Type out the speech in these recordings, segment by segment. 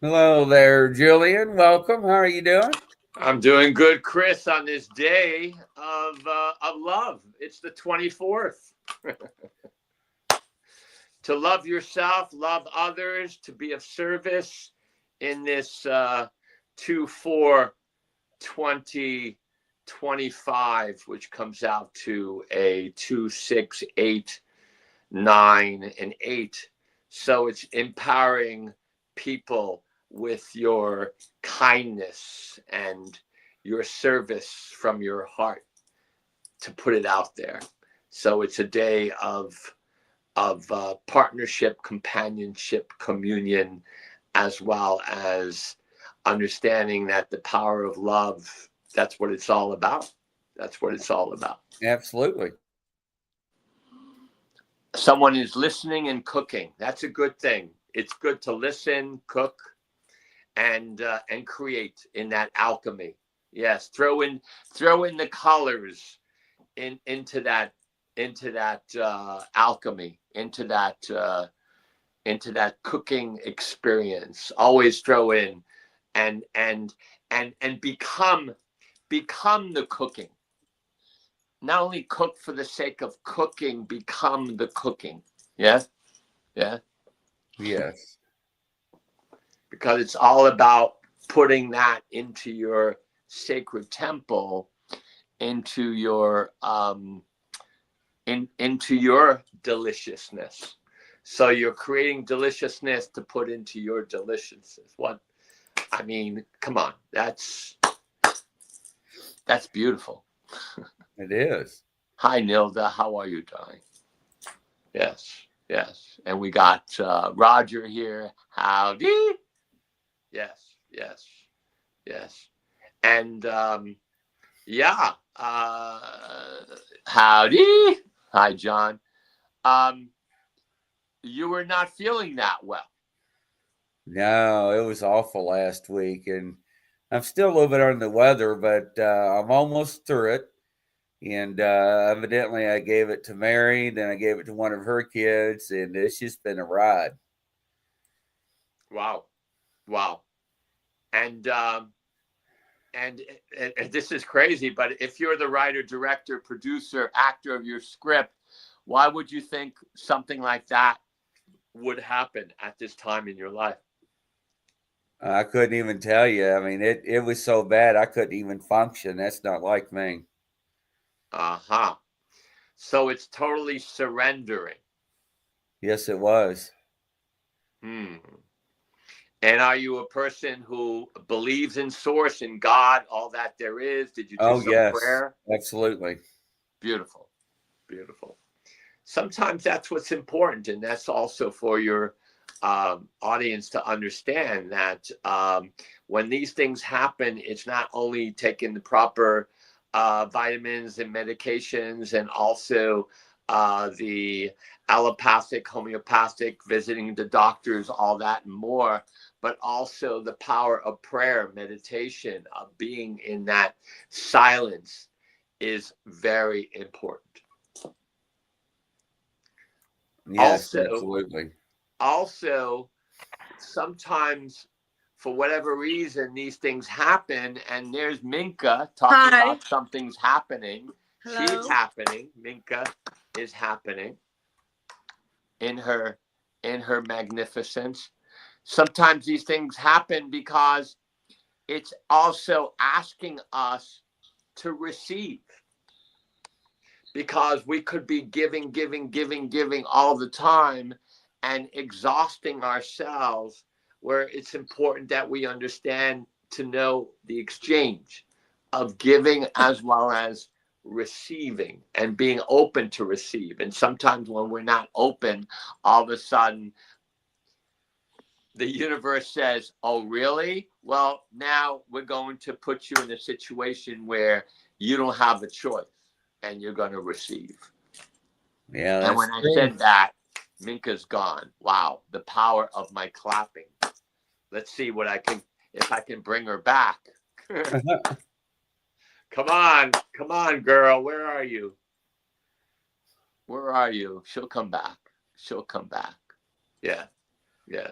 Hello there, Julian. Welcome. How are you doing? I'm doing good, Chris, on this day of love. It's the 24th. To love yourself, love others, to be of service in this 2/4/2025, which comes out to a 2, 6, 8, 9, and 8. So it's empowering people with your kindness and your service from your heart to put it out there. So it's a day of partnership, companionship, communion, as well as understanding that the power of love, that's what it's all about. That's what it's all about. Absolutely. Someone is listening and cooking. That's a good thing. It's good to listen, cook, and create in that alchemy. Yes, throw in the colors into that alchemy, into that cooking experience. Always throw in and become the cooking. Not only cook for the sake of cooking, become the cooking. Yeah, yeah. Yes. Because it's all about putting that into your sacred temple, into your into your deliciousness. So you're creating deliciousness to put into your deliciousness. What I mean, come on, that's beautiful. It is. Hi, Nilda. How are you doing? Yes, yes. And we got Roger here. Howdy. Yes, yes, yes. And yeah, howdy. Hi, John. You were not feeling that well. No, it was awful last week, and I'm still a little bit under the weather, but I'm almost through it. And evidently, I gave it to Mary, then I gave it to one of her kids, and it's just been a ride. Wow, wow. And this is crazy, but if you're the writer, director, producer, actor of your script, why would you think something like that would happen at this time in your life? I couldn't even tell you. I mean, it was so bad I couldn't even function. That's not like me. Uh-huh. So it's totally surrendering. Yes, it was. Hmm. And are you a person who believes in source, in God, all that there is? Did you do Oh, some yes, prayer? absolutely. Beautiful, beautiful. Sometimes that's what's important, and that's also for your audience to understand that when these things happen, it's not only taking the proper vitamins and medications, and also the allopathic, homeopathic, visiting the doctors, all that and more, but also the power of prayer, meditation, of being in that silence is very important. Yes, Also, absolutely. also sometimes for whatever reason these things happen, and there's Minka talking Hi. about something's happening. Hello. She's happening. Minka is happening in her magnificence. Sometimes these things happen because it's also asking us to receive, because we could be giving all the time and exhausting ourselves, where it's important that we understand to know the exchange of giving as well as receiving, and being open to receive. And sometimes when we're not open, all of a sudden the universe says, oh, really? Well, now we're going to put you in a situation where you don't have a choice and you're going to receive. Yeah, And that's when I true. said that, Minka's gone. Wow, the power of my clapping. Let's see if I can bring her back. Come on, girl. Where are you? Where are you? She'll come back. She'll come back. Yeah, yeah.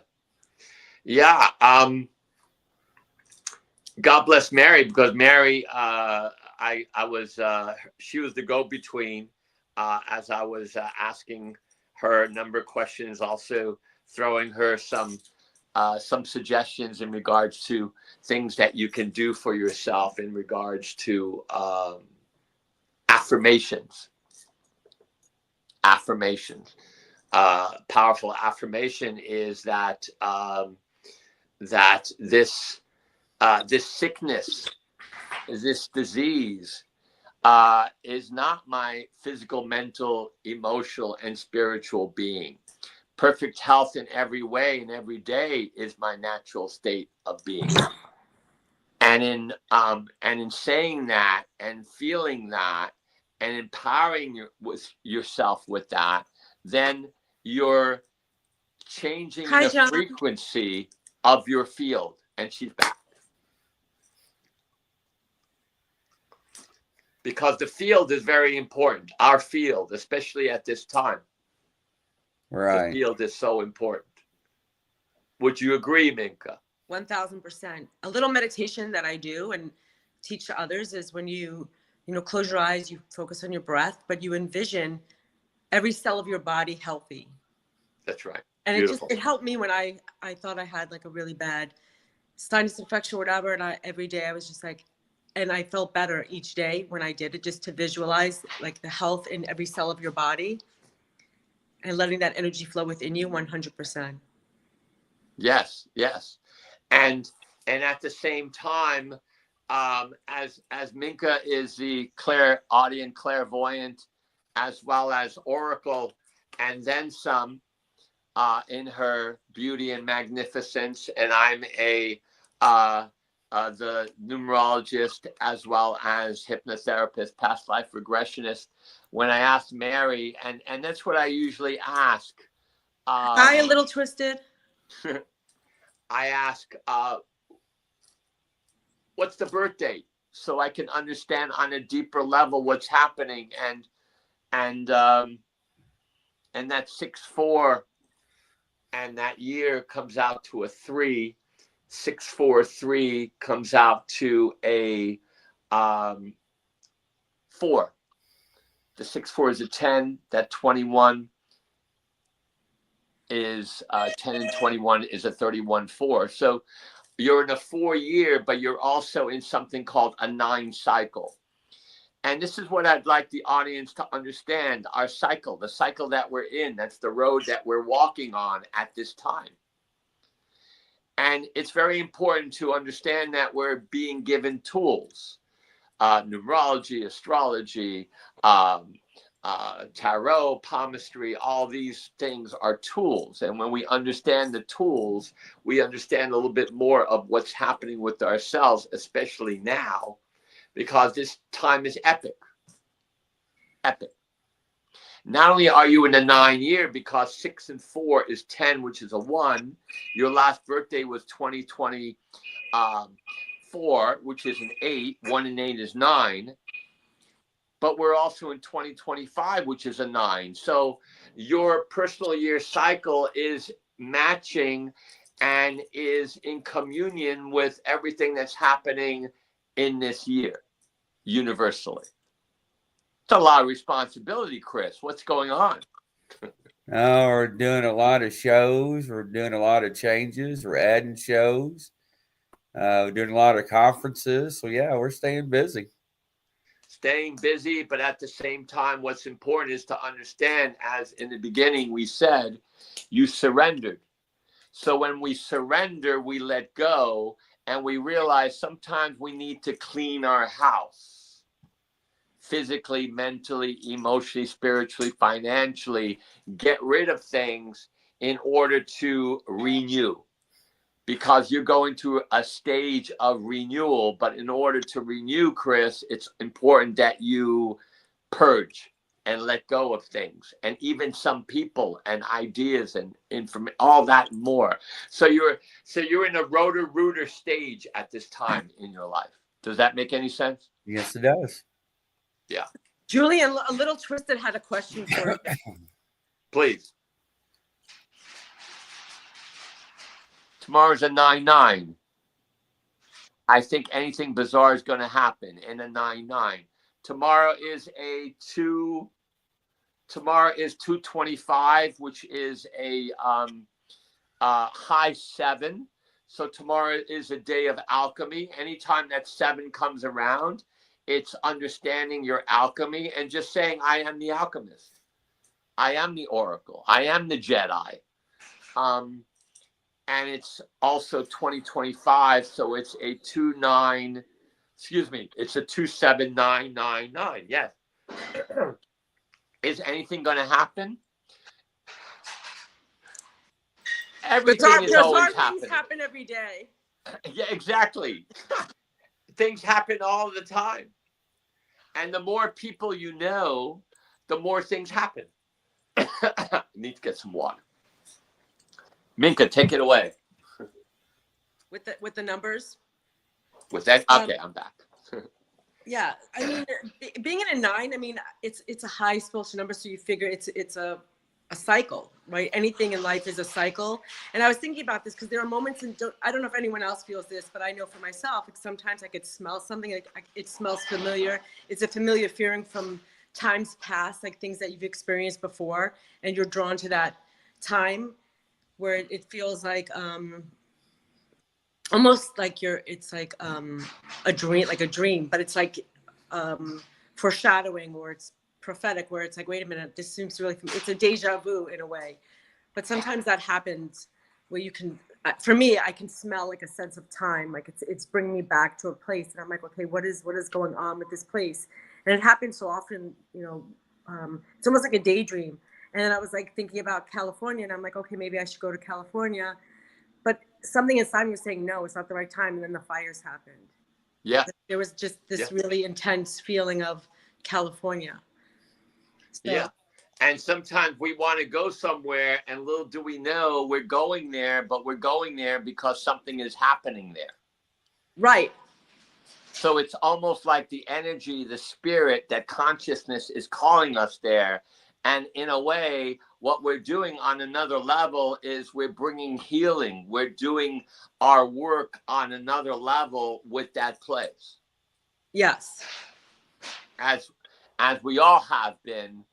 Yeah. God bless Mary, because Mary, she was the go-between as I was asking her a number of questions, also throwing her some suggestions in regards to things that you can do for yourself in regards to affirmations. Powerful affirmation is that that this sickness, this disease, is not my physical, mental, emotional, and spiritual being. Perfect health in every way and every day is my natural state of being. And in saying that and feeling that and empowering yourself with that, then you're changing the John. frequency of your field. And she's back. Because the field is very important. Our field, especially at this time. Right. The field is so important. Would you agree, Minka? 1000%. A little meditation that I do and teach to others is when you close your eyes, you focus on your breath, but you envision every cell of your body healthy. That's right. And Beautiful. it helped me when I thought I had like a really bad sinus infection or whatever. And every day I was just like, and I felt better each day when I did it, just to visualize like the health in every cell of your body and letting that energy flow within you 100%. Yes. And at the same time, as Minka is the clairaudience, clairvoyant, as well as oracle, and then some in her beauty and magnificence, and I'm the numerologist as well as hypnotherapist, past life regressionist. When I asked Mary, and that's what I usually ask. Hi, a little twisted. I ask, what's the birth date, so I can understand on a deeper level what's happening, and that's 6/4, and that year comes out to a 3. 6/4/3 comes out to a 4. The 6/4 is a 10. That 21 is 10, and 21 is a 31/4. So you're in a 4-year, but you're also in something called a 9 cycle. And this is what I'd like the audience to understand. Our cycle, the cycle that we're in, that's the road that we're walking on at this time. And it's very important to understand that we're being given tools. Numerology, astrology, tarot, palmistry, all these things are tools. And when we understand the tools, we understand a little bit more of what's happening with ourselves, especially now, because this time is epic. Epic. Not only are you in the 9 year, because 6 and 4 is 10, which is a 1. Your last birthday was 2024, which is an 8. 1 and 8 is 9. But we're also in 2025, which is a 9. So your personal year cycle is matching and is in communion with everything that's happening in this year, universally. It's a lot of responsibility, Chris. What's going on? We're doing a lot of shows. We're doing a lot of changes. We're adding shows. We're doing a lot of conferences. So, yeah, we're staying busy. Staying busy, but at the same time, what's important is to understand, as in the beginning we said, you surrendered. So when we surrender, we let go, and we realize sometimes we need to clean our house. Physically, mentally, emotionally, spiritually, financially, get rid of things in order to renew. Because you're going through a stage of renewal. But in order to renew, Chris, it's important that you purge and let go of things, and even some people and ideas and information, all that and more. So you're in a rotor-rooter stage at this time in your life. Does that make any sense? Yes, it does. Yeah. Julian, a little twisted, had a question for you. Please. Tomorrow's a 9-9. I think anything bizarre is going to happen in a 9-9. Tomorrow is a 2. Tomorrow is 225, which is a high 7. So tomorrow is a day of alchemy. Anytime that 7 comes around, it's understanding your alchemy and just saying, I am the alchemist. I am the oracle. I am the Jedi. And it's also 2025, so it's a 2-9. Excuse me, it's a 2-7-9-9-9. Yes. Is anything going to happen? Everything is always happening. Things happen every day. Yeah, exactly. Things happen all the time. And the more people you know, the more things happen. Need to get some water. Minka, take it away. With the numbers? With that? Okay, I'm back. Yeah, I mean, being in a 9, I mean, it's a high spiritual number, so you figure it's a cycle, right? Anything in life is a cycle. And I was thinking about this because there are moments, I don't know if anyone else feels this, but I know for myself, like sometimes I could smell something, like it smells familiar. It's a familiar feeling from times past, like things that you've experienced before, and you're drawn to that time where it feels like almost like it's like a dream, but it's like foreshadowing, or it's prophetic, where it's like, wait a minute, this seems really, it's a deja vu in a way. But sometimes that happens where you can, for me, I can smell like a sense of time, like it's bringing me back to a place, and I'm like, okay, what is going on with this place? And it happens so often, it's almost like a daydream. And then I was like thinking about California, and I'm like, okay, maybe I should go to California. But something inside me was saying, no, it's not the right time. And then the fires happened. Yeah. There was just this really intense feeling of California. So, yeah. And sometimes we want to go somewhere, and little do we know we're going there, but we're going there because something is happening there. Right. So it's almost like the energy, the spirit, that consciousness is calling us there. And in a way, what we're doing on another level is we're bringing healing. We're doing our work on another level with that place. Yes. As we all have been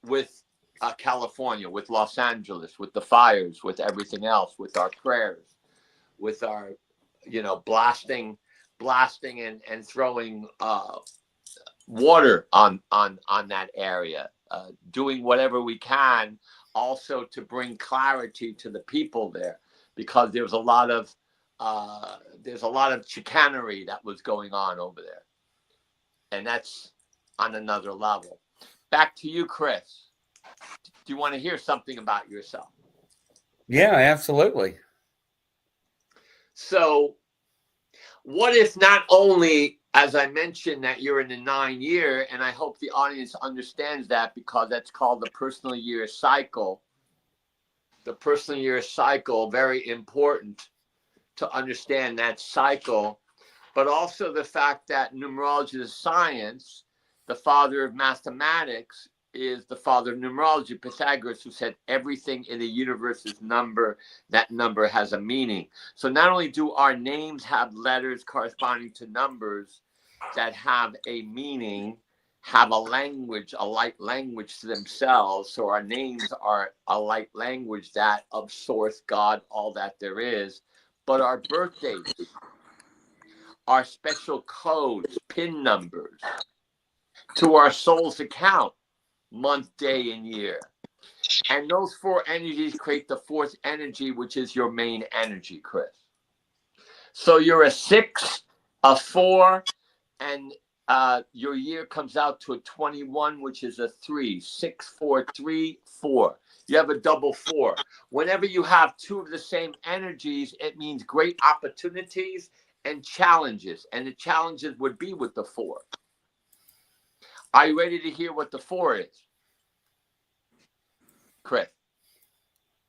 with California, with Los Angeles, with the fires, with everything else, with our prayers, with our, blasting and throwing water on that area. Doing whatever we can also to bring clarity to the people there, because there's a lot of chicanery that was going on over there, and that's on another level. Back to you, Chris. Do you want to hear something about yourself? Yeah, absolutely. So what if not only, as I mentioned, that you're in the 9 year, and I hope the audience understands that, because that's called the personal year cycle. The personal year cycle, very important to understand that cycle, but also the fact that numerology is science. The father of mathematics is the father of numerology, Pythagoras, who said everything in the universe is number. That number has a meaning. So not only do our names have letters corresponding to numbers that have a meaning, have a language, a light language to themselves. So our names are a light language, that of source, God, all that there is. But our birthdays, our special codes, PIN numbers, to our soul's account, month, day, and year. And those 4 energies create the 4th energy, which is your main energy, Chris. So you're a 6, a 4, and your year comes out to a 21, which is a 3. 6, 4, 3, 4. You have a double 4. Whenever you have 2 of the same energies, it means great opportunities and challenges. And the challenges would be with the 4. Are you ready to hear what the 4 is, Chris?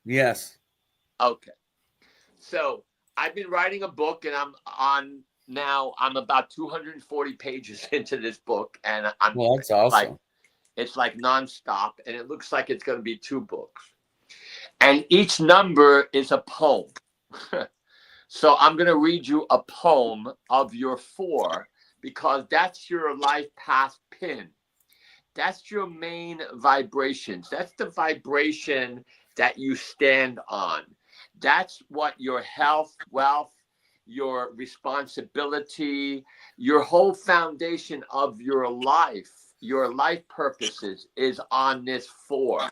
Yes. Okay. So I've been writing a book, and I'm about 240 pages into this book, and Well, that's awesome. It's like nonstop, and it looks like it's going to be 2 books. And each number is a poem. So I'm going to read you a poem of your 4, because that's your life path pin. That's your main vibrations. That's the vibration that you stand on. That's what your health, wealth, your responsibility, your whole foundation of your life purposes is on this 4.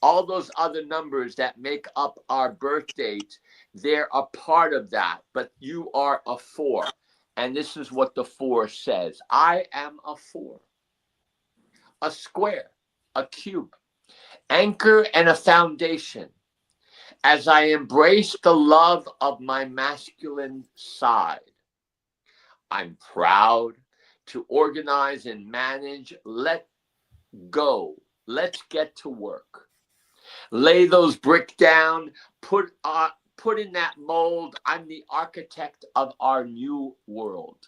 All those other numbers that make up our birth date, they're a part of that, but you are a 4. And this is what the 4 says. I am a 4, a square, a cube, anchor and a foundation. As I embrace the love of my masculine side, I'm proud to organize and manage. Let go. Let's get to work. Lay those bricks down, put in that mold. I'm the architect of our new world.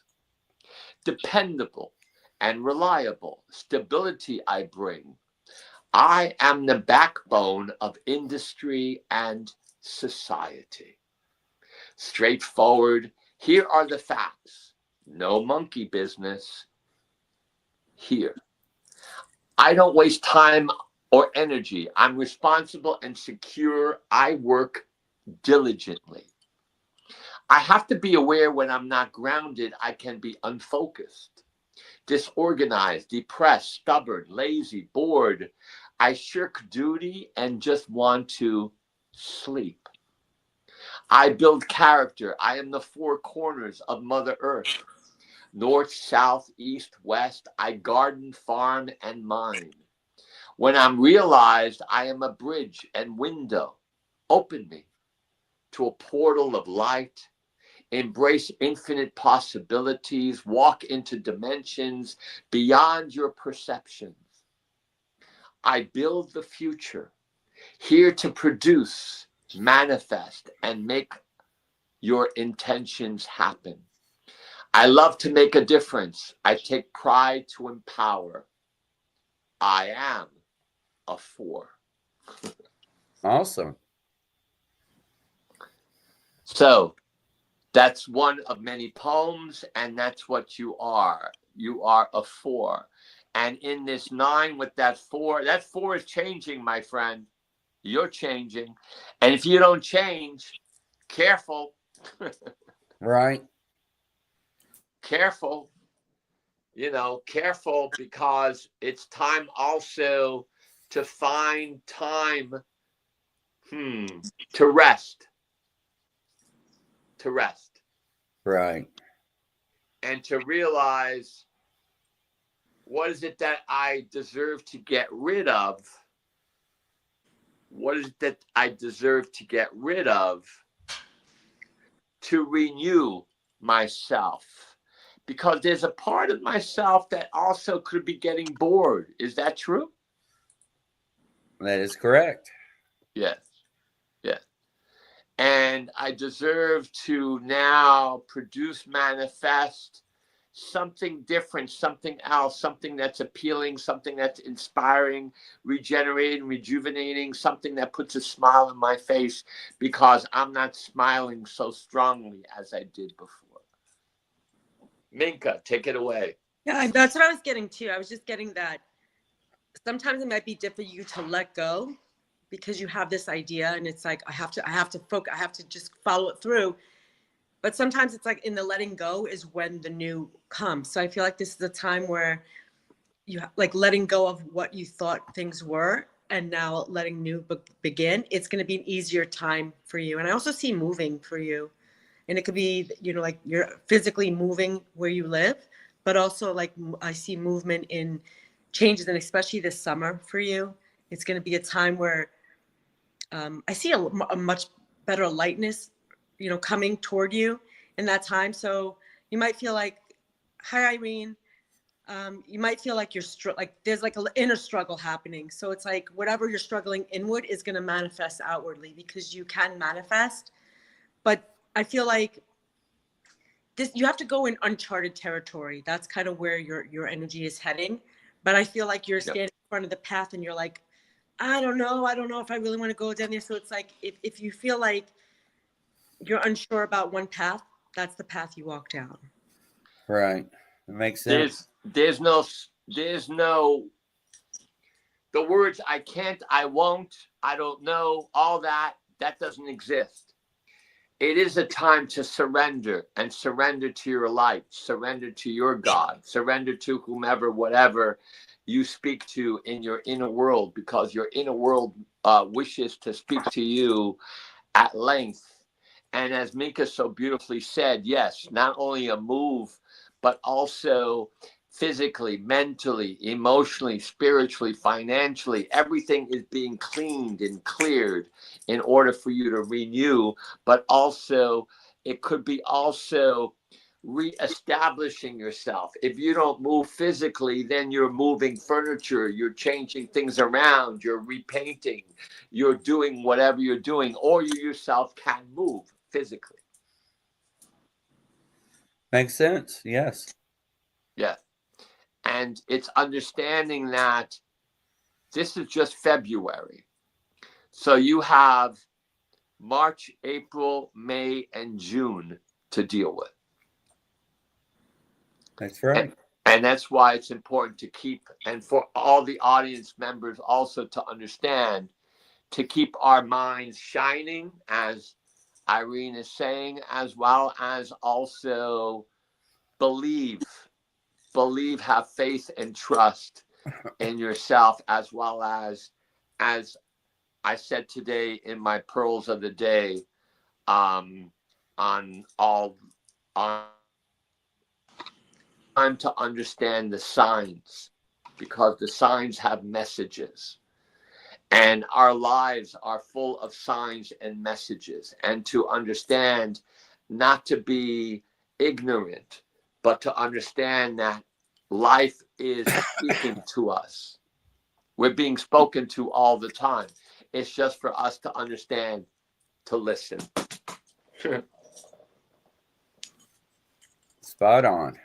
Dependable and reliable. Stability I bring. I am the backbone of industry and society. Straightforward. Here are the facts. No monkey business here. I don't waste time or energy. I'm responsible and secure. I work diligently. I have to be aware when I'm not grounded. I can be unfocused, disorganized, depressed, stubborn, lazy, bored. I shirk duty and just want to sleep. I build character. I am the 4 corners of Mother Earth. North, south, east, west. I garden, farm, and mine. When I'm realized, I am a bridge and window. Open me to a portal of light. Embrace infinite possibilities. Walk into dimensions beyond your perceptions. I build the future, here to produce, manifest, and make your intentions happen. I love to make a difference. I take pride to empower. I am a 4. Awesome. So that's one of many poems, and that's what you are. You are a 4. And in this 9 with that 4 is changing, my friend. You're changing. And if you don't change, careful. Right. Careful. Careful, because it's time also to find time to rest. To rest. Right. And to realize, what is it that I deserve to get rid of? What is it that I deserve to get rid of to renew myself? Because there's a part of myself that also could be getting bored. Is that true? That is correct. Yes. Yes. And I deserve to now produce, manifest something different, something else, something that's appealing, something that's inspiring, regenerating, rejuvenating, something that puts a smile on my face, because I'm not smiling so strongly as I did before. Minka, take it away. Yeah, that's what I was getting to. I was just getting that sometimes it might be difficult for you to let go, because you have this idea and it's like, I have to focus, I have to just follow it through. But sometimes it's like in the letting go is when the new comes. So I feel like this is a time where you like letting go of what you thought things were, and now letting new begin. It's going to be an easier time for you. And I also see moving for you. And it could be, like you're physically moving where you live, but also like I see movement in changes, and especially this summer for you. It's going to be a time where I see a much better lightness, coming toward you in that time. So you might feel like, hi, Irene. You might feel like like there's like an inner struggle happening. So it's like whatever you're struggling inward is going to manifest outwardly, because you can manifest. But I feel like you have to go in uncharted territory. That's kind of where your energy is heading. But I feel like you're standing in front of the path and you're like, I don't know if I really want to go down there. So it's like, if you feel like you're unsure about one path, that's the path you walk down. Right. It makes sense. There's no the words I can't, I won't, I don't know, all that doesn't exist. It is a time to surrender, and surrender to your light, surrender to your God, surrender to whomever, whatever you speak to in your inner world, because your inner world wishes to speak to you at length. And as Mika so beautifully said, yes, not only a move, but also physically, mentally, emotionally, spiritually, financially, everything is being cleaned and cleared in order for you to renew. But also, it could be also reestablishing yourself. If you don't move physically, then you're moving furniture, you're changing things around, you're repainting, you're doing whatever you're doing, or you yourself can move physically. Makes sense. Yes. Yeah. And it's understanding that this is just February. So you have March, April, May, and June to deal with. That's right. And that's why it's important to keep, and for all the audience members also to understand, to keep our minds shining, as Irene is saying, as well as also believe, have faith and trust in yourself, as well as I said today in my pearls of the day, on time to understand the signs, because the signs have messages, and our lives are full of signs and messages, and to understand, not to be ignorant, but to understand that life is speaking to us. We're being spoken to all the time. It's just for us to understand, to listen. Spot on.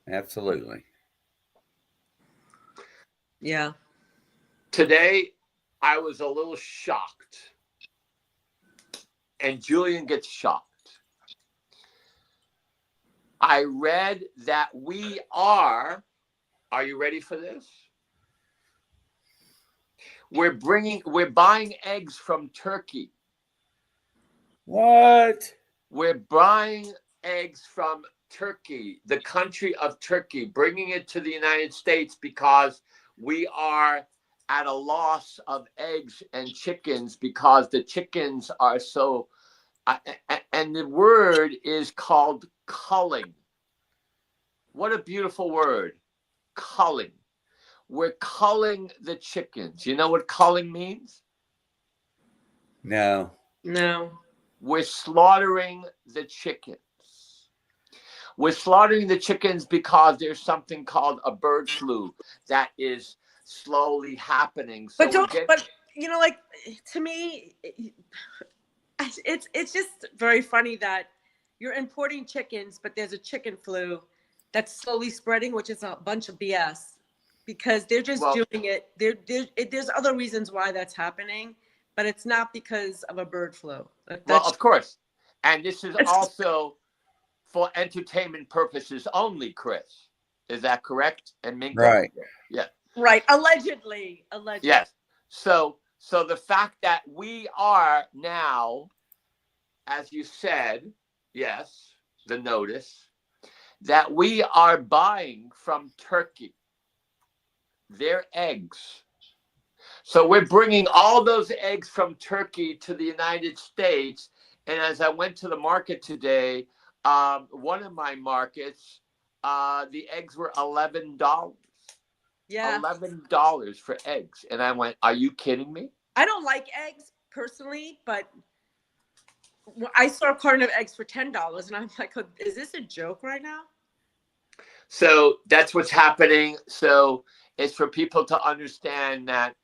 Absolutely. Yeah. Today, I was a little shocked, and Julian gets shocked. I read that we are you ready for this? We're buying eggs from Turkey. What? We're buying eggs from Turkey, the country of Turkey, bringing it to the United States because we are at a loss of eggs and chickens, because the chickens are so, and the word is called culling. What a beautiful word, culling. We're culling the chickens. You know what culling means? No. No. We're slaughtering the chickens. We're slaughtering the chickens because there's something called a bird flu that is slowly happening. So but you know, like, to me, it's just very funny that you're importing chickens, but there's a chicken flu that's slowly spreading, which is a bunch of BS, because they're just doing it. There's other reasons why that's happening, but it's not because of a bird flu. Well, of course. And this is also for entertainment purposes only, Chris. Is that correct? And Minka? Right. Yeah. Right. Allegedly. Yes. So the fact that we are now, as you said, yes, the notice, that we are buying from Turkey their eggs. So we're bringing all those eggs from Turkey to the United States. And as I went to the market today, one of my markets, the eggs were $11. Yeah. $11 for eggs. And I went, are you kidding me? I don't like eggs personally, but I saw a carton of eggs for $10, and I'm like, is this a joke right now? So that's what's happening. So it's for people to understand that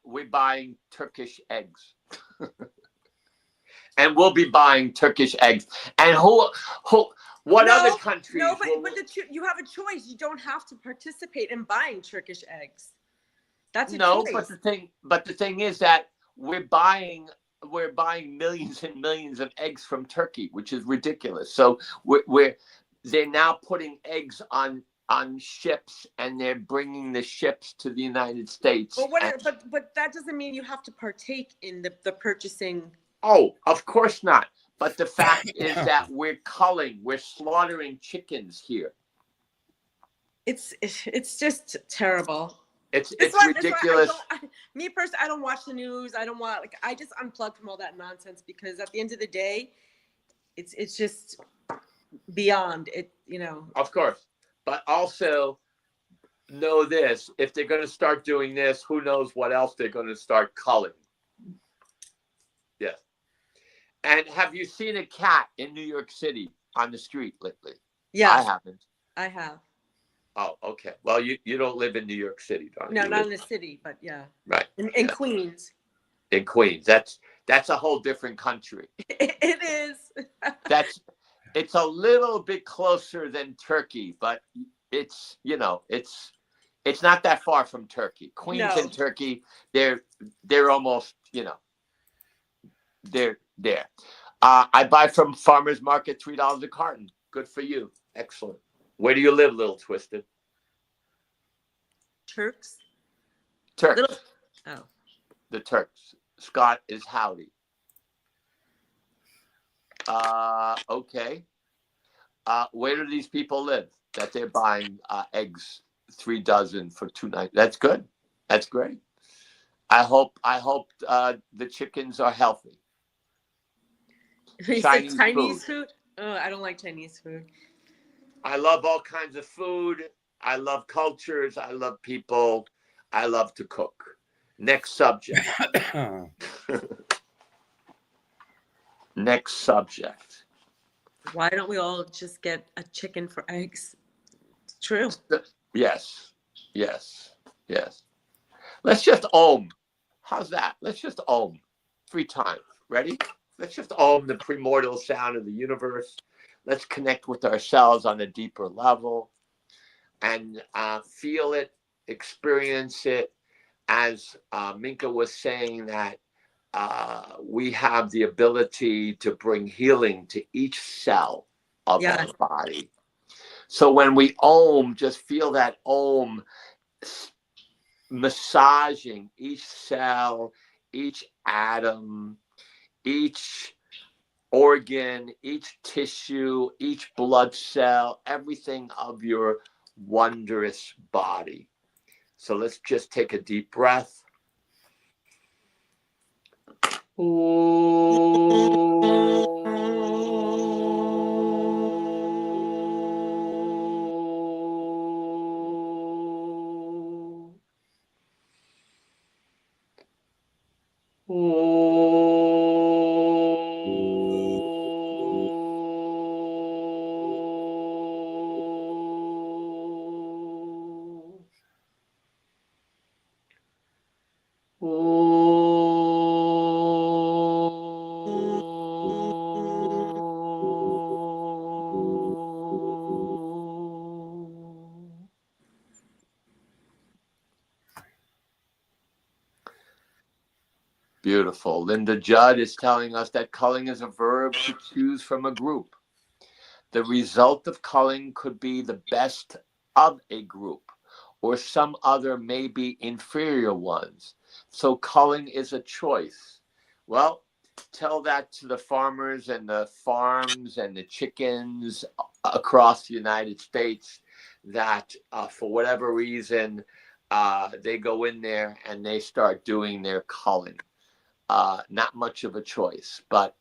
we're buying Turkish eggs. And we'll be buying Turkish eggs. And what other countries? No, but you have a choice. You don't have to participate in buying Turkish eggs. That's a choice. But the thing is that we're buying we're buying millions and millions of eggs from Turkey, which is ridiculous. So they're now putting eggs on ships, and they're bringing the ships to the United States. But that doesn't mean you have to partake in the purchasing. Oh, of course not. But the fact is that we're slaughtering chickens here. It's just terrible. It's ridiculous. Me personally, I don't watch the news. I just unplug from all that nonsense, because at the end of the day, it's just beyond it, Of course. But also know this, if they're going to start doing this, who knows what else they're going to start culling. Yes. And have you seen a cat in New York City on the street lately? Yeah. I haven't. I have. Oh, okay. Well, you don't live in New York City, darling. No, not in the city, but yeah. Right. In Queens. In Queens. That's a whole different country. It is. It's a little bit closer than Turkey, but it's not that far from Turkey. Queens and Turkey, they're almost, they're there. I buy from Farmers Market $3 a carton. Good for you. Excellent. Where do you live, Little Twisted? Turks. Oh. The Turks. Scott is howdy. Okay. Where do these people live that they're buying eggs 3 dozen for $2.90? That's good. That's great. I hope the chickens are healthy. You said Chinese food? Oh, I don't like Chinese food. I love all kinds of food. I love cultures. I love people. I love to cook. Next subject. Next subject. Why don't we all just get a chicken for eggs? It's true. Yes. Let's just ohm. How's that? Let's just ohm 3 times. Ready? Let's just ohm the primordial sound of the universe. Let's connect with ourselves on a deeper level and feel it, experience it. As Minka was saying, that we have the ability to bring healing to each cell of our body. So when we ohm, just feel that ohm massaging each cell, each atom, each organ, each tissue, each blood cell, everything of your wondrous body. So let's just take a deep breath. Beautiful. Linda Judd is telling us that culling is a verb to choose from a group. The result of culling could be the best of a group, or some other maybe inferior ones. So culling is a choice. Well, tell that to the farmers and the farms and the chickens across the United States that for whatever reason, they go in there and they start doing their culling. Not much of a choice, but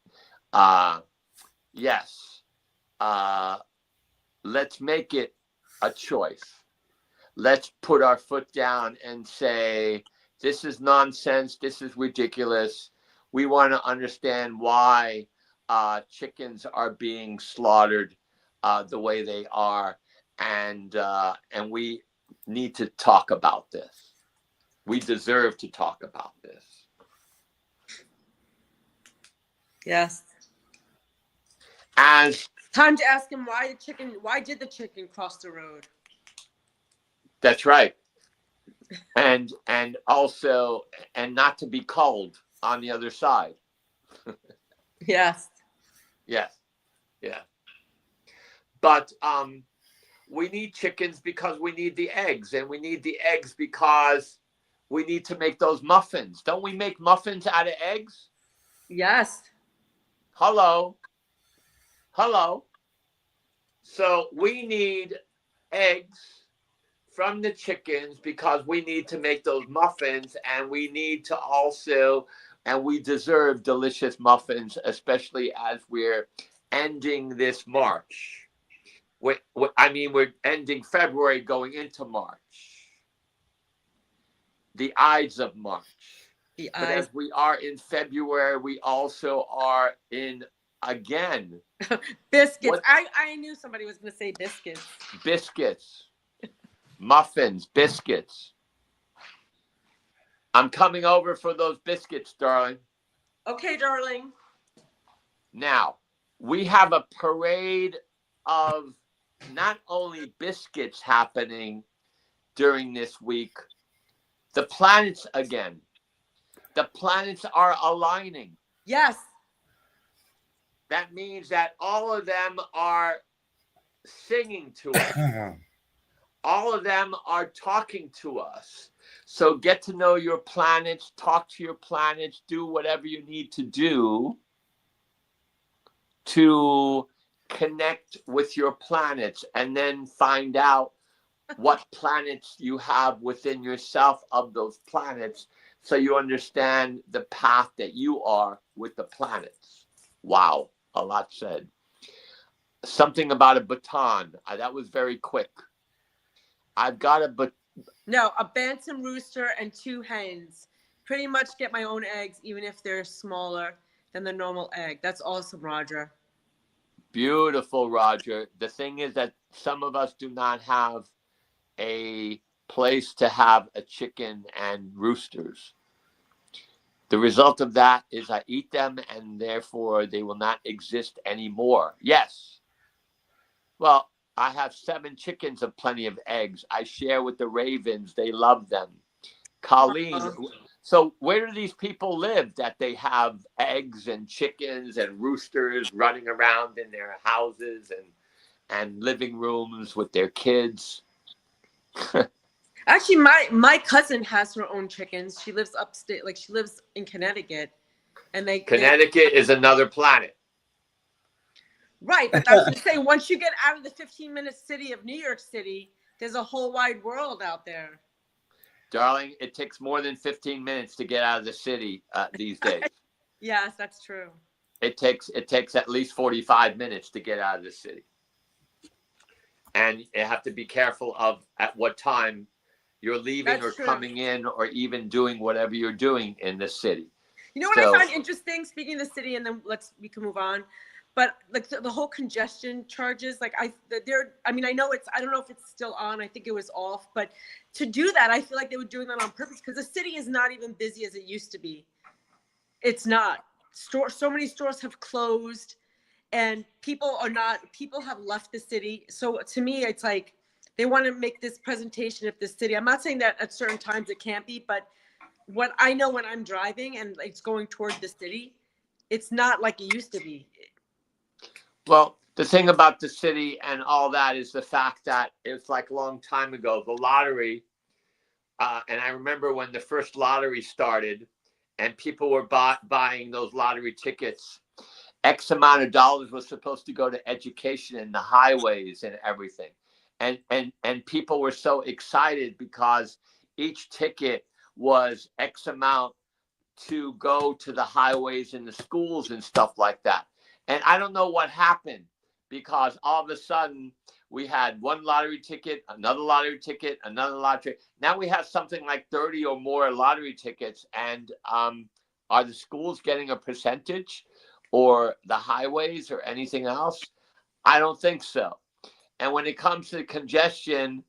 yes, let's make it a choice. Let's put our foot down and say, this is nonsense. This is ridiculous. We want to understand why chickens are being slaughtered the way they are. And we need to talk about this. We deserve to talk about this. Yes. As time to ask him why did the chicken cross the road? That's right. And also, and not to be culled on the other side. Yes. Yes. Yeah. But we need chickens because we need the eggs, and we need the eggs because we need to make those muffins. Don't we make muffins out of eggs? Yes. Hello. Hello. So we need eggs from the chickens because we need to make those muffins, and we need to also, and we deserve delicious muffins, especially as we're ending this March. We're ending February, going into March, the Ides of March. The But eyes. as we are in February, we also are in, again, Biscuits. I knew somebody was going to say biscuits. Biscuits, muffins, biscuits. I'm coming over for those biscuits, darling. Okay, darling. Now, we have a parade of not only biscuits happening during this week, the planets again. The planets are aligning. Yes. That means that all of them are singing to us. All of them are talking to us. So get to know your planets, talk to your planets, do whatever you need to do to connect with your planets, and then find out what planets you have within yourself of those planets, so you understand the path that you are with the planets. Wow, a lot said. Something about a baton. That was very quick. I've got a No, a bantam rooster and 2 hens. Pretty much get my own eggs, even if they're smaller than the normal egg. That's awesome, Roger. Beautiful, Roger. The thing is that some of us do not have a place to have a chicken and roosters. The result of that is I eat them, and therefore they will not exist anymore. Yes. Well, I have 7 chickens of plenty of eggs. I share with the ravens. They love them. Colleen. So where do these people live that they have eggs and chickens and roosters running around in their houses and living rooms with their kids? Actually, my cousin has her own chickens. She lives upstate, like she lives in Connecticut, and Connecticut is another planet. Right, but that's to say, once you get out of the 15-minute city of New York City, there's a whole wide world out there. Darling, it takes more than 15 minutes to get out of the city these days. Yes, that's true. It takes at least 45 minutes to get out of the city. And you have to be careful of at what time you're leaving or coming in, or even doing whatever you're doing in the city. You know what I find interesting, speaking of the city, and then we can move on. But like the whole congestion charges, like I know I don't know if it's still on. I think it was off, but to do that, I feel like they were doing that on purpose, because the city is not even busy as it used to be. It's not. So many stores have closed, and people have left the city. So to me, it's like they want to make this presentation of the city. I'm not saying that at certain times it can't be, but what I know when I'm driving and it's going toward the city, it's not like it used to be. Well, the thing about the city and all that is the fact that it's like a long time ago, the lottery. And I remember when the first lottery started and people were buying those lottery tickets, X amount of dollars was supposed to go to education and the highways and everything. And people were so excited because each ticket was X amount to go to the highways and the schools and stuff like that. And I don't know what happened, because all of a sudden we had one lottery ticket, another lottery ticket, another lottery. Now we have something like 30 or more lottery tickets. And are the schools getting a percentage, or the highways, or anything else? I don't think so. And when it comes to congestion,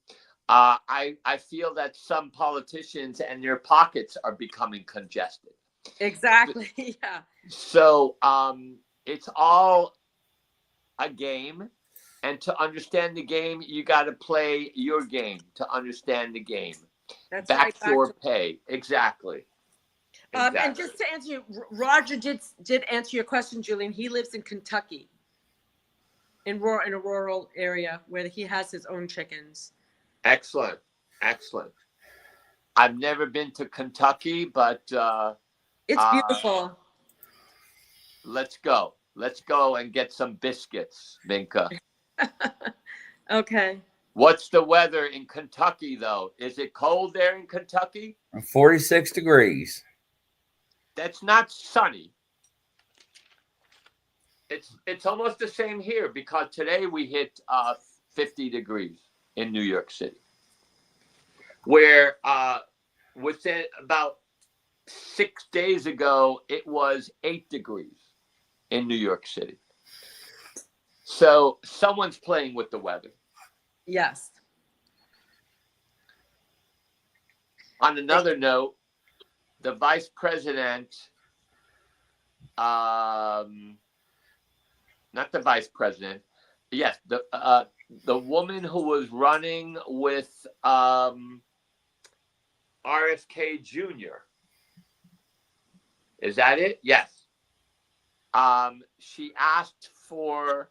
I feel that some politicians and their pockets are becoming congested. Exactly. Yeah. So it's all a game. And to understand the game, you got to play your game to understand the game. That's Backdoor right. pay. Exactly. Exactly. And just to answer you, Roger did answer your question, Julian. He lives in Kentucky, in a rural area where he has his own chickens. Excellent. Excellent. I've never been to Kentucky, but It's beautiful. Let's go. Let's go and get some biscuits, Minka. Okay. What's the weather in Kentucky, though? Is it cold there in Kentucky? 46 degrees. That's not sunny. It's almost the same here because today we hit 50 degrees in New York City, where within about 6 days ago it was 8 degrees in New York City. So someone's playing with the weather. Yes. On another note, the vice president, not the vice president, yes, the woman who was running with RFK Jr. Is that it? Yes. She asked for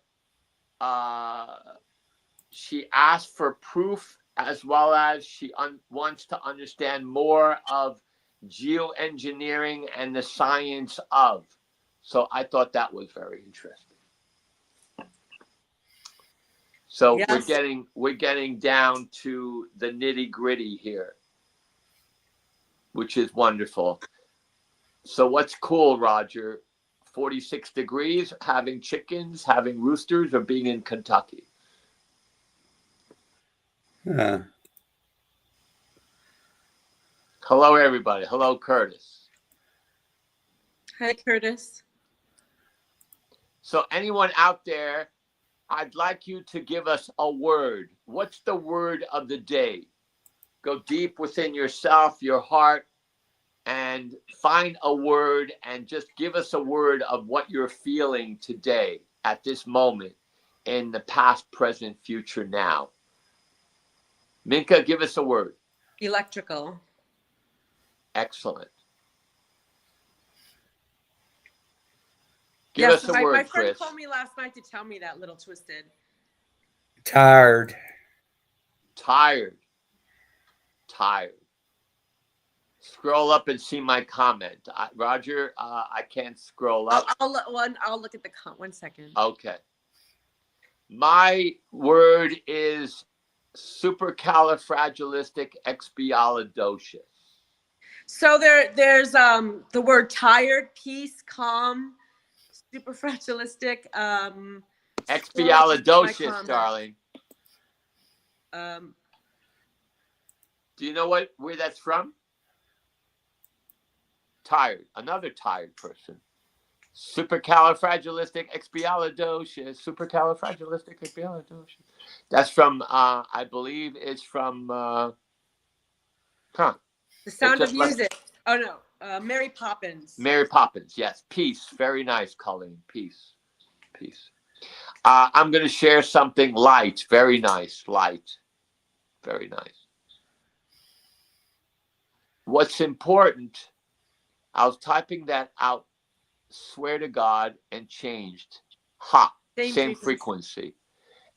proof, as well as she wants to understand more of geoengineering and the science of. So I thought that was very interesting. So Yes. we're getting down to the nitty gritty here, which is wonderful. So what's cool, Roger? 46 degrees, having chickens, having roosters, or being in Kentucky? Huh. Hello, everybody. Hello, Curtis. Hi, Curtis. So anyone out there, I'd like you to give us a word. What's the word of the day? Go deep within yourself, your heart, and find a word and just give us a word of what you're feeling today at this moment in the past, present, future, now. Minka, give us a word. Electrical. Excellent. Give us a word, my friend Chris. called me last night to tell me that, little twisted. Tired. Tired. Tired. Scroll up and see my comment. Roger, I can't scroll up. I'll look at the comment. 1 second. Okay. My word is supercalifragilisticexpialidocious. So there's the word tired, peace, calm, superfragilistic, Expialidocious, darling. Do you know where that's from? Tired. Another tired person. Supercalifragilisticexpialidocious. Supercalifragilisticexpialidocious. That's from, I believe it's from, The Sound of Music. Oh, no. Mary Poppins. Mary Poppins, yes. Peace. Very nice, Colleen. Peace. Peace. I'm going to share something light. Very nice. Light. Very nice. What's important, I was typing that out, swear to God, and changed. Same frequency.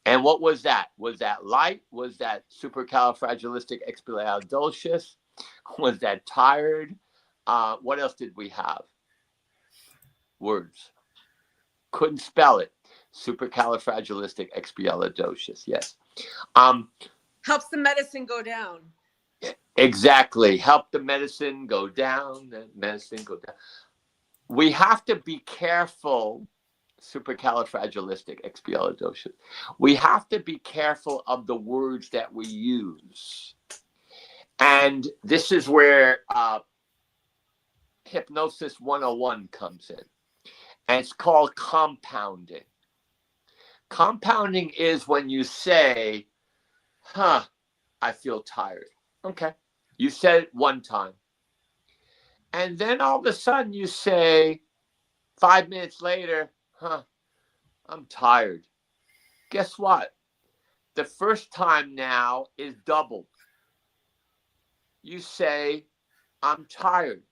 And what was that? Was that light? Was that supercalifragilisticexpialidocious? Was that tired? What else did we have? Words. Couldn't spell it. Supercalifragilisticexpialidocious. Yes. Helps the medicine go down. Exactly. Help the medicine go down. The medicine go down. We have to be careful. Supercalifragilisticexpialidocious. We have to be careful of the words that we use. And this is where Hypnosis 101 comes in. And it's called compounding. Compounding is when you say, I feel tired. Okay. You said it one time. And then all of a sudden you say, 5 minutes later, I'm tired. Guess what? The first time now is doubled. You say, I'm tired.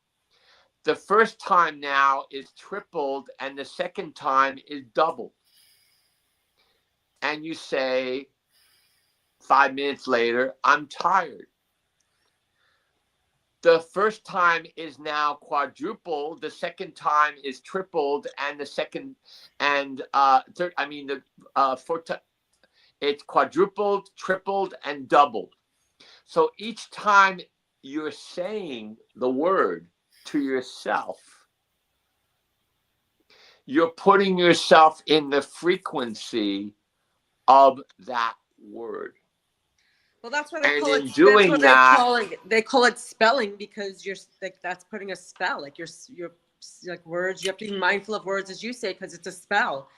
The first time now is tripled, and the second time is doubled. And you say 5 minutes later, I'm tired. The first time is now quadrupled. The second time is tripled, and the second and third. I mean it's quadrupled, tripled, and doubled. So each time you're saying the word to yourself, you're putting yourself in the frequency of that word. Well, that's why they And call in it. doing That's what that, they call it spelling, because you're like, that's putting a spell. Like you're like words. You have to be mindful of words, as you say, because it's a spell.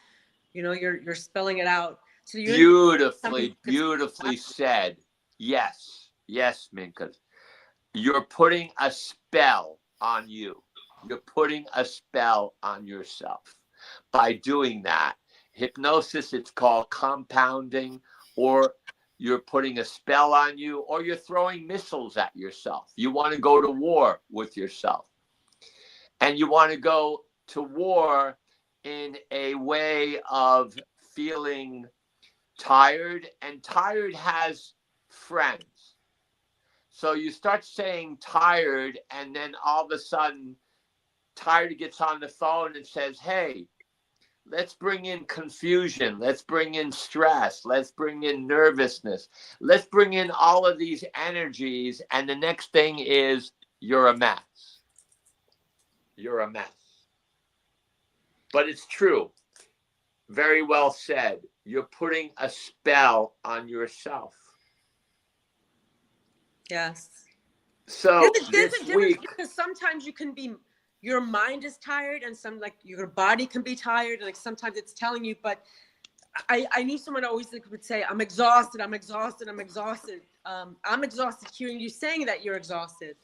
You know, you're spelling it out. So beautifully said. Yes, Minka. You're putting a spell on you. You're putting a spell on yourself by doing that. Hypnosis, it's called compounding, or you're putting a spell on you, or you're throwing missiles at yourself. You want to go to war with yourself. And you want to go to war in a way of feeling tired, and tired has friends. So you start saying tired, and then all of a sudden, tired gets on the phone and says, hey, let's bring in confusion. Let's bring in stress. Let's bring in nervousness. Let's bring in all of these energies. And the next thing is you're a mess. You're a mess. But it's true. Very well said. You're putting a spell on yourself. Yes. So there's a difference, week, because sometimes you can be, your mind is tired, and some, like, your body can be tired, and like sometimes it's telling you. But I knew someone always would say, I'm exhausted. I'm exhausted hearing you saying that you're exhausted.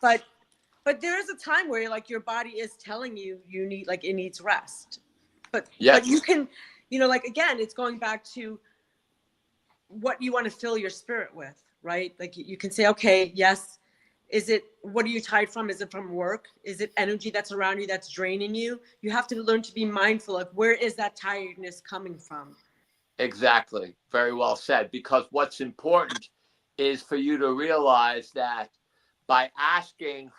But there is a time where, like, your body is telling you need, like, it needs rest. But you can, like, again, it's going back to what you want to fill your spirit with, right? Like, you can say, okay, yes. What are you tired from? Is it from work? Is it energy that's around you that's draining you? You have to learn to be mindful of, where is that tiredness coming from? Exactly. Very well said. Because what's important is for you to realize that by asking,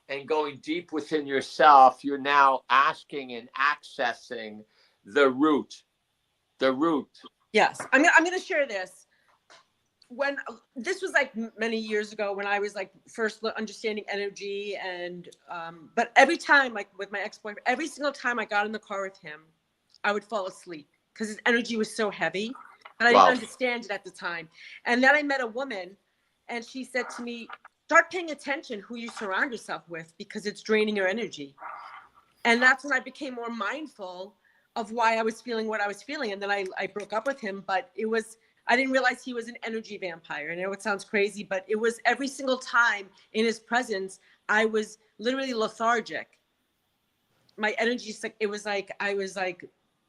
and going deep within yourself, you're now asking and accessing the root. The root. Yes. I'm going to share this. When this was like many years ago, when I was like first understanding energy, and but every time, like with my ex-boyfriend, every single time I got in the car with him, I would fall asleep because his energy was so heavy, and I didn't understand it at the time. And then I met a woman, and she said to me, start paying attention who you surround yourself with, because it's draining your energy. And that's when I became more mindful of why I was feeling what I was feeling. And then I broke up with him, but I didn't realize he was an energy vampire. I know it sounds crazy, but it was every single time in his presence, I was literally lethargic. My energy, it was like, I was like,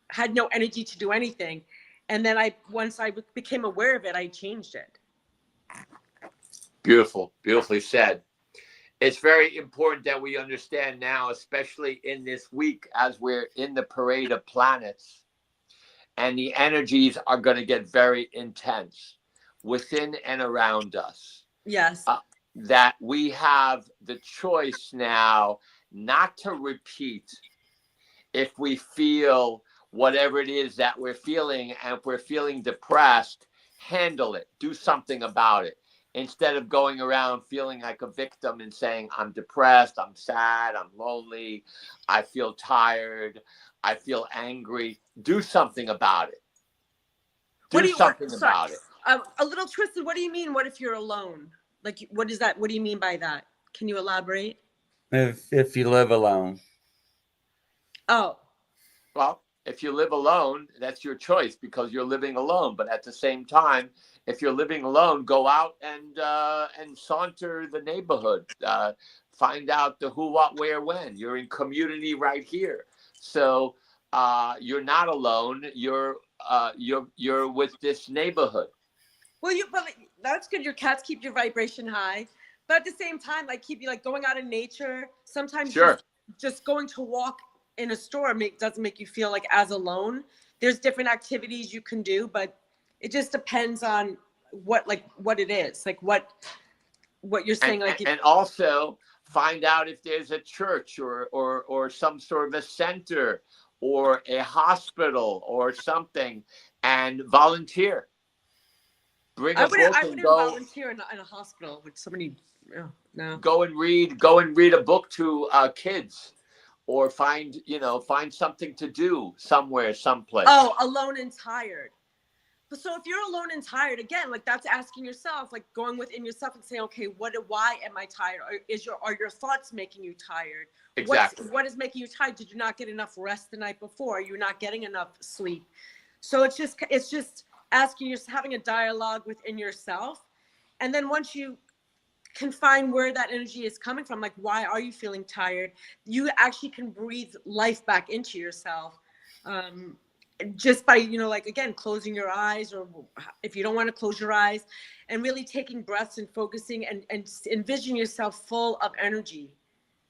had no energy to do anything. And then once I became aware of it, I changed it. Beautifully said. It's very important that we understand now, especially in this week, as we're in the parade of planets, and the energies are going to get very intense within and around us. Yes. That we have the choice now not to repeat if we feel whatever it is that we're feeling. And if we're feeling depressed, handle it. Do something about it. Instead of going around feeling like a victim and saying, I'm depressed, I'm sad, I'm lonely, I feel tired, I feel angry. Do something about it. Do something about it. A little twisted. What do you mean? What if you're alone? Like, what is that? What do you mean by that? Can you elaborate? If you live alone. Oh. Well, if you live alone, that's your choice, because you're living alone. But at the same time, if you're living alone, go out and saunter the neighborhood. Find out the who, what, where, when. You're in community right here. So you're not alone. You're with this neighborhood. Well, but that's good. Your cats keep your vibration high. But at the same time, like keep you like going out in nature. Sometimes Sure. just going to walk in a store doesn't make you feel like as alone. There's different activities you can do, but it just depends on what it is, like what you're saying. And also find out if there's a church or some sort of a center or a hospital or something, and volunteer. Bring a book I and wouldn't go volunteer in a hospital with somebody. Oh, no. go and read a book to kids, or find something to do somewhere, someplace. Oh, alone and tired. So if you're alone and tired, again, like that's asking yourself, like going within yourself and saying, okay, why am I tired? Are your thoughts making you tired? Exactly. What is making you tired? Did you not get enough rest the night before? Are you not getting enough sleep? So it's just asking yourself, having a dialogue within yourself. And then once you can find where that energy is coming from, like why are you feeling tired? You actually can breathe life back into yourself. Just by, like, again, closing your eyes, or if you don't want to close your eyes, and really taking breaths and focusing and envision yourself full of energy.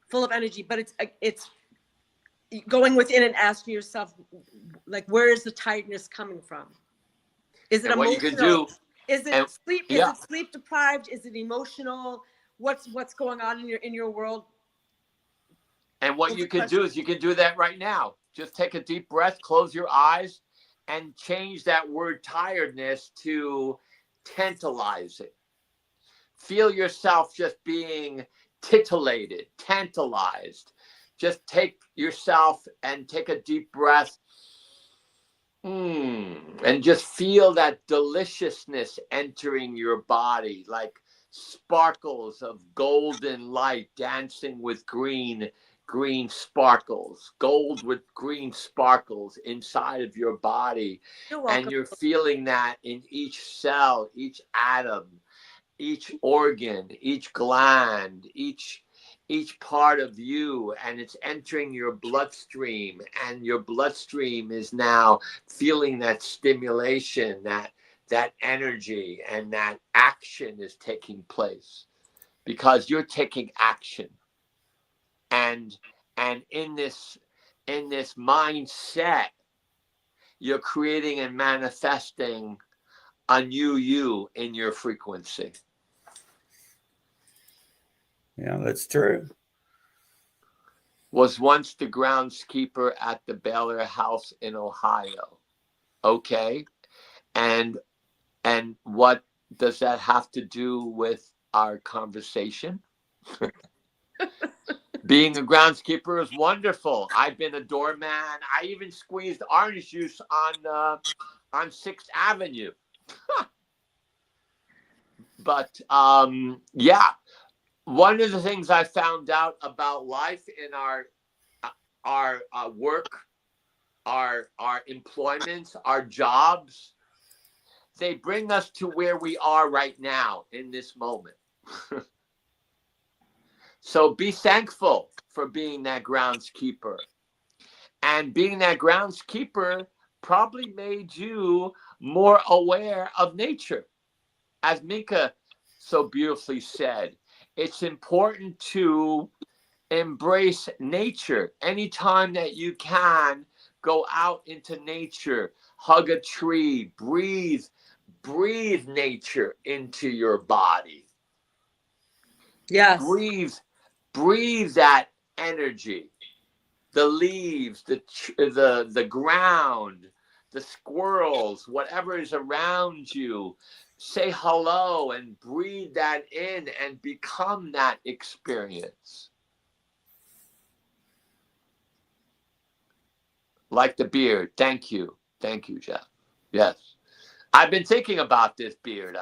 But it's going within and asking yourself, like, where is the tiredness coming from? Is it and emotional? what you can do, is it sleep? Yeah. Is it sleep deprived? Is it emotional? What's going on in your world? And what you can do is you can do that right now. Just take a deep breath, close your eyes, and change that word tiredness to tantalizing. Feel yourself just being titillated, tantalized. Just take yourself and take a deep breath. And just feel that deliciousness entering your body, like sparkles of golden light dancing with green sparkles, gold with green sparkles inside of your body. And you're feeling that in each cell, each atom, each organ, each gland, each part of you, and it's entering your bloodstream, and your bloodstream is now feeling that stimulation, that energy, and that action is taking place because you're taking action. And in this mindset, you're creating and manifesting a new you in your frequency. Yeah, that's true. Was once the groundskeeper at the Baylor House in Ohio. Okay. And what does that have to do with our conversation? Being a groundskeeper is wonderful. I've been a doorman. I even squeezed orange juice on 6th Avenue. But yeah, one of the things I found out about life in our work, our employments, our jobs, they bring us to where we are right now in this moment. So be thankful for being that groundskeeper. And being that groundskeeper probably made you more aware of nature. As Mika so beautifully said, it's important to embrace nature. Anytime that you can, go out into nature, hug a tree, breathe nature into your body. Yes. Breathe that energy. The leaves, the ground, the squirrels, whatever is around you. Say hello and breathe that in and become that experience. Like the beard. Thank you, Jeff. Yes. I've been thinking about this beard.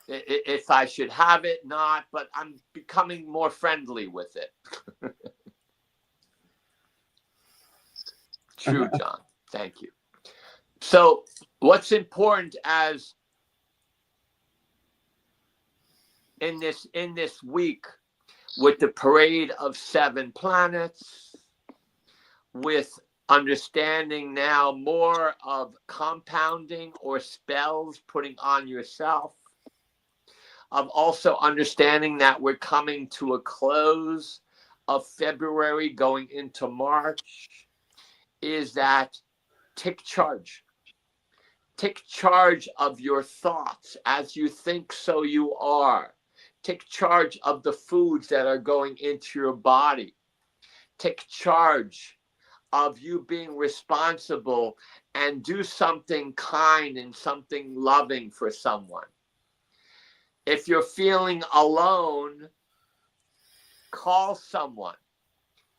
If I should have it, not, but I'm becoming more friendly with it. True, John. Thank you. So what's important as in this week with the parade of 7 planets, with understanding now more of compounding or spells putting on yourself, of also understanding that we're coming to a close of February going into March is that take charge. Take charge of your thoughts. As you think, so you are. Take charge of the foods that are going into your body. Take charge of you being responsible and do something kind and something loving for someone. If you're feeling alone, call someone.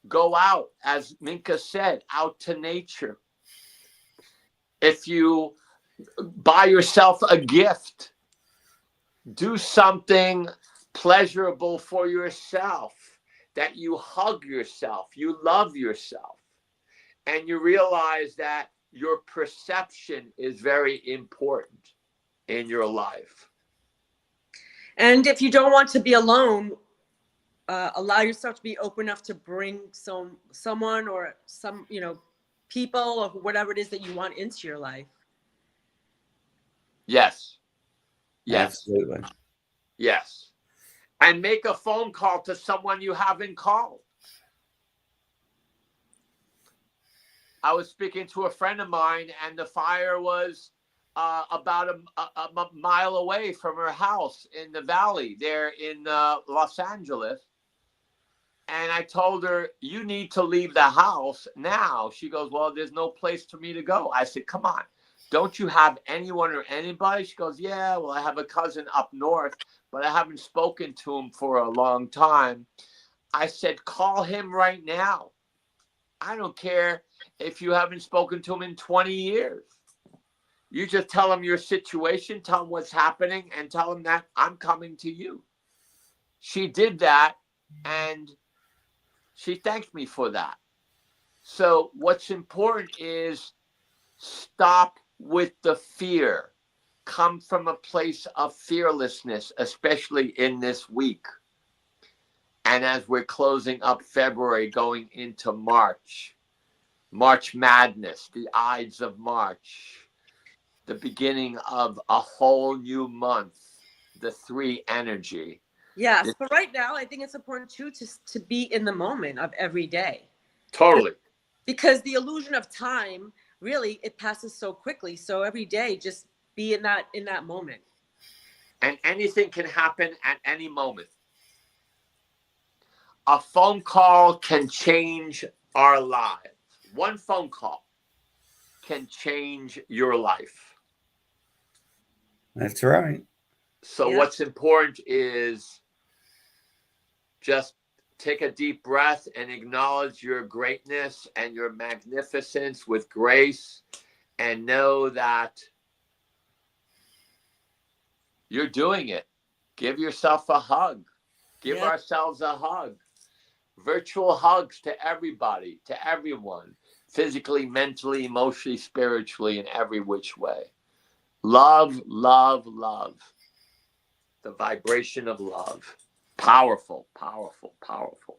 Go out, as Minka said, out to nature. If you buy yourself a gift, do something pleasurable for yourself, that you hug yourself, you love yourself, and you realize that your perception is very important in your life. And if you don't want to be alone, allow yourself to be open enough to bring someone or some, people or whatever it is that you want into your life. Yes. Absolutely. Yes. And make a phone call to someone you haven't called. I was speaking to a friend of mine, and the fire was about a mile away from her house in the valley there in Los Angeles. And I told her, you need to leave the house now. She goes, well, there's no place for me to go. I said, come on. Don't you have anyone or anybody? She goes, yeah, well, I have a cousin up north, but I haven't spoken to him for a long time. I said, call him right now. I don't care if you haven't spoken to him in 20 years. You just tell him your situation, tell him what's happening, and tell him that I'm coming to you. She did that, and she thanked me for that. So what's important is stop with the fear. Come from a place of fearlessness, especially in this week. And as we're closing up February, going into March, March Madness, the Ides of March, the beginning of a whole new month, the 3 energy. Yes, but right now, I think it's important too to be in the moment of every day. Totally. Because the illusion of time, really, it passes so quickly. So every day, just be in that moment. And anything can happen at any moment. A phone call can change our lives. One phone call can change your life. That's right. So what's important is just take a deep breath and acknowledge your greatness and your magnificence with grace, and know that you're doing it. Give yourself a hug. Give ourselves a hug. Virtual hugs to everybody, to everyone, physically, mentally, emotionally, spiritually, in every which way. Love, love, love. The vibration of love. Powerful, powerful, powerful.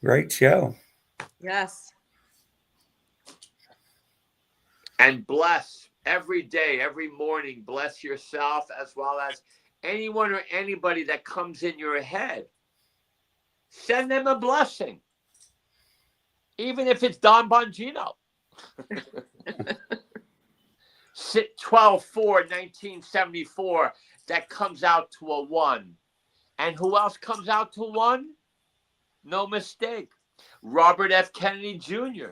Great show. Yes. And bless every day, every morning. Bless yourself as well as anyone or anybody that comes in your head. Send them a blessing. Even if it's Don Bongino. Sit 12/4/1974. That comes out to a 1. And who else comes out to 1? No mistake. Robert F. Kennedy Jr.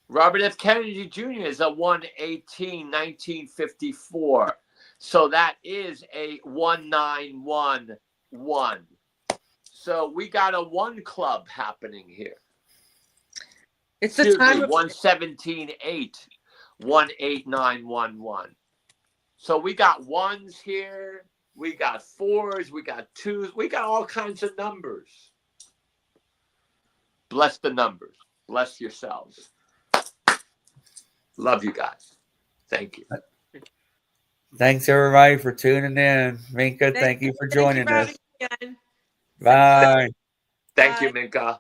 Robert F. Kennedy Jr. is a 1/18/1954. So that is a 1911. So we got a 1 club happening here. It's the time of 117/8, 18911. So we got 1s here, we got 4s, we got 2s, we got all kinds of numbers. Bless the numbers. Bless yourselves. Love you guys. Thank you. Thanks everybody for tuning in. Minka, thank you for joining us. Again. Bye. Thank you, Minka.